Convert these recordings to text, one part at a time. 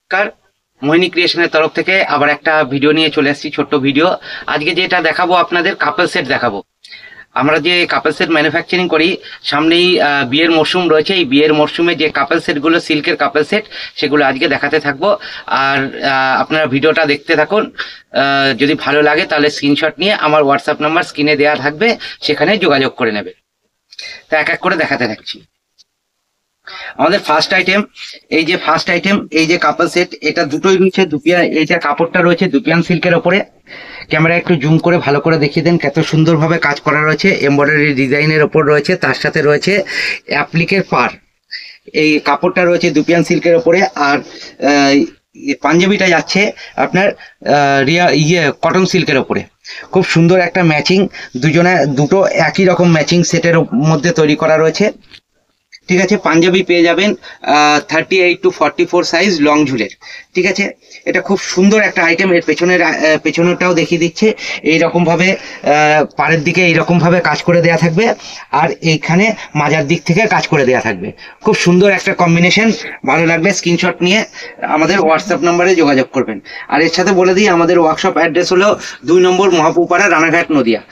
নমস্কার, মোহিনী ক্রিয়েশনের তরফ থেকে আবার একটা ভিডিও নিয়ে চলে এসেছি, ছোট্ট ভিডিও। আজকে যেটা দেখাবো আপনাদের কাপল সেট দেখাবো। আমরা যে কাপল সেট ম্যানুফ্যাকচারিং করি, সামনেই বিয়ের মরশুম রয়েছে। এই বিয়ের মরশুমে যে কাপল সেটগুলো, সিল্কের কাপল সেট, সেগুলো আজকে দেখাতে থাকবো। আর আপনারা ভিডিওটা দেখতে থাকুন। যদি ভালো লাগে তাহলে স্ক্রিনশট নিয়ে আমার হোয়াটসঅ্যাপ নাম্বার স্ক্রিনে দেওয়া থাকবে, সেখানে যোগাযোগ করে নেবে। তা এক এক করে দেখাতে থাকছি। আমাদের ফার্স্ট আইটেম, এই যে কাপল সেট, এটা দুটোই রয়েছে দুপিয়া। এইটা কাপড়টা রয়েছে দুপিয়ান সিল্কের ওপরে। ক্যামেরা একটু জুম করে ভালো করে দেখিয়ে দেন কত সুন্দরভাবে কাজ করা রয়েছে, এমব্রয়ডারি ডিজাইনের ওপর রয়েছে, তার সাথে রয়েছে অ্যাপ্লিকের পার। এই কাপড়টা রয়েছে দুপিয়ান সিল্কের ওপরে। আর পাঞ্জাবিটা যাচ্ছে আপনার কটন সিল্কের ওপরে। খুব সুন্দর একটা ম্যাচিং, দুটো একই রকম ম্যাচিং সেটের মধ্যে তৈরি করা রয়েছে। ঠিক আছে, পাঞ্জাবি পেয়ে যাবেন 38 to 44 সাইজ লং ঝুলের। ঠিক আছে, এটা খুব সুন্দর একটা আইটেম। এর পেছনেরটাও দেখিয়ে দিচ্ছে। এইরকম ভাবে পাড়ের দিকে এইরকম ভাবে কাজ করে দেয়া থাকবে, আর এইখানে মাজার দিক থেকে কাজ করে দেয়া থাকবে। খুব সুন্দর একটা কম্বিনেশন। ভালো লাগলে স্ক্রিনশট নিয়ে আমাদের হোয়াটসঅ্যাপ নাম্বারে যোগাযোগ করবেন। আর এর সাথে বলে দিই, আমাদের ওয়ার্কশপ অ্যাড্রেস হলো 2 নম্বর মহাপুপাড়া, রানাঘাট, নদিয়া।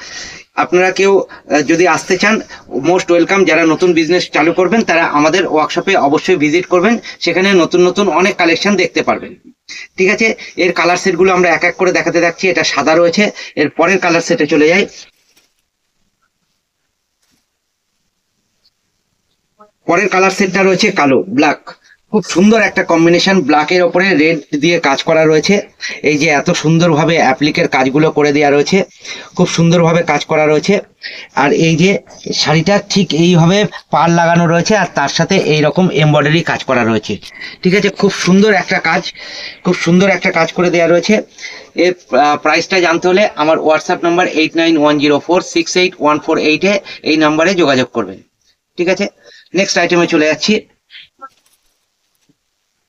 আপনারা কেউ যদি আসতে চান, মোস্ট ওয়েলকাম। যারা নতুন বিজনেস চালু করবেন তারা আমাদের ওয়ার্কশপে অবশ্যই ভিজিট করবেন, সেখানে নতুন নতুন অনেক কালেকশন দেখতে পারবেন। ঠিক আছে, এর কালার সেটগুলো আমরা এক এক করে দেখাতে থাকছি। এটা সাদা রয়েছে, এর পরের কালার সেটে চলে যাই। পরের কালার সেটটা রয়েছে কালো, ব্ল্যাক। খুব সুন্দর একটা কম্বিনেশন, ব্ল্যাকের ওপরে রেড দিয়ে কাজ করা রয়েছে। এই যে এত সুন্দরভাবে অ্যাপ্লিকের কাজগুলো করে দেওয়া রয়েছে, খুব সুন্দরভাবে কাজ করা রয়েছে। আর এই যে শাড়িটা ঠিক এইভাবে পাড় লাগানো রয়েছে, আর তার সাথে এই রকম এমব্রয়ডারি কাজ করা রয়েছে। ঠিক আছে, খুব সুন্দর একটা কাজ করে দেওয়া রয়েছে। এর প্রাইসটা জানতে হলে আমার হোয়াটসঅ্যাপ নাম্বার 8910468148 এই নাম্বারে যোগাযোগ করবেন। ঠিক আছে, নেক্সট আইটেমে চলে যাচ্ছি।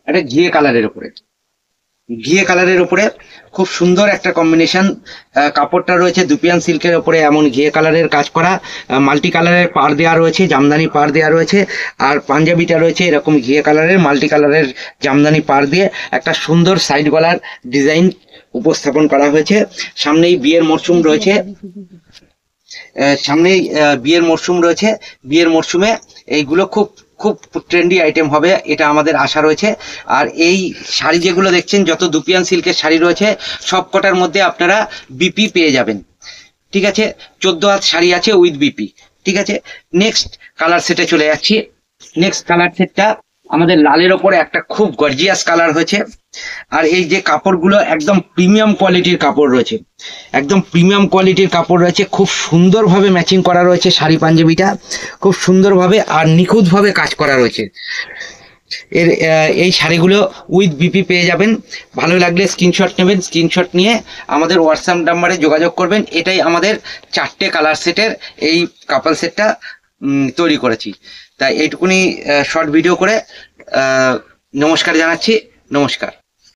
একটা ঘিয়ে কালারের উপরে খুব সুন্দর একটা কম্বিনেশন। কাপড়টা রয়েছে দুপিয়ান সিল্কের উপরে, এমন ঘিয়ে কালারের কাজ করা। মাল্টি কালারের পাড় দেওয়া রয়েছে, জামদানি পাড় দেওয়া রয়েছে। আর পাঞ্জাবিটা রয়েছে এরকম ঘিয়ে কালারের, মাল্টি কালারের জামদানি পাড় দিয়ে একটা সুন্দর সাইড গলার ডিজাইন উপস্থাপন করা হয়েছে। সামনেই বিয়ের মরশুম রয়েছে, বিয়ের মরশুমে এইগুলো খুব খুব ট্রেন্ডি আইটেম হবে, এটা আমাদের আশা রয়েছে। আর এই শাড়ি যেগুলো দেখছেন, যত দুপিয়ান সিল্কের শাড়ি রয়েছে, সব কটার মধ্যে আপনারা বিপি পেয়ে যাবেন। ঠিক আছে, 14 হাত শাড়ি আছে উইথ বিপি। ঠিক আছে, নেক্সট কালার সেটে চলে যাচ্ছি। নেক্সট কালার সেটটা আমাদের লালের ওপরে একটা খুব গর্জিয়াস কালার হয়েছে। আর এই যে কাপড়গুলো একদম প্রিমিয়াম কোয়ালিটির কাপড় রয়েছে, খুব সুন্দরভাবে ম্যাচিং করা রয়েছে শাড়ি পাঞ্জাবিটা, খুব সুন্দরভাবে আর নিখুঁতভাবে কাজ করা রয়েছে। এই শাড়িগুলো উইথ বিপি পেয়ে যাবেন। ভালো লাগলে স্ক্রিনশট নেবেন, স্ক্রিনশট নিয়ে আমাদের হোয়াটসঅ্যাপ নাম্বারে যোগাযোগ করবেন। এটাই আমাদের 4টে কালার সেটের এই কাপল সেটটা তৈরি করেছি। তাই এইটুকুনি শর্ট ভিডিও করে নমস্কার জানাচ্ছি। নমস্কার।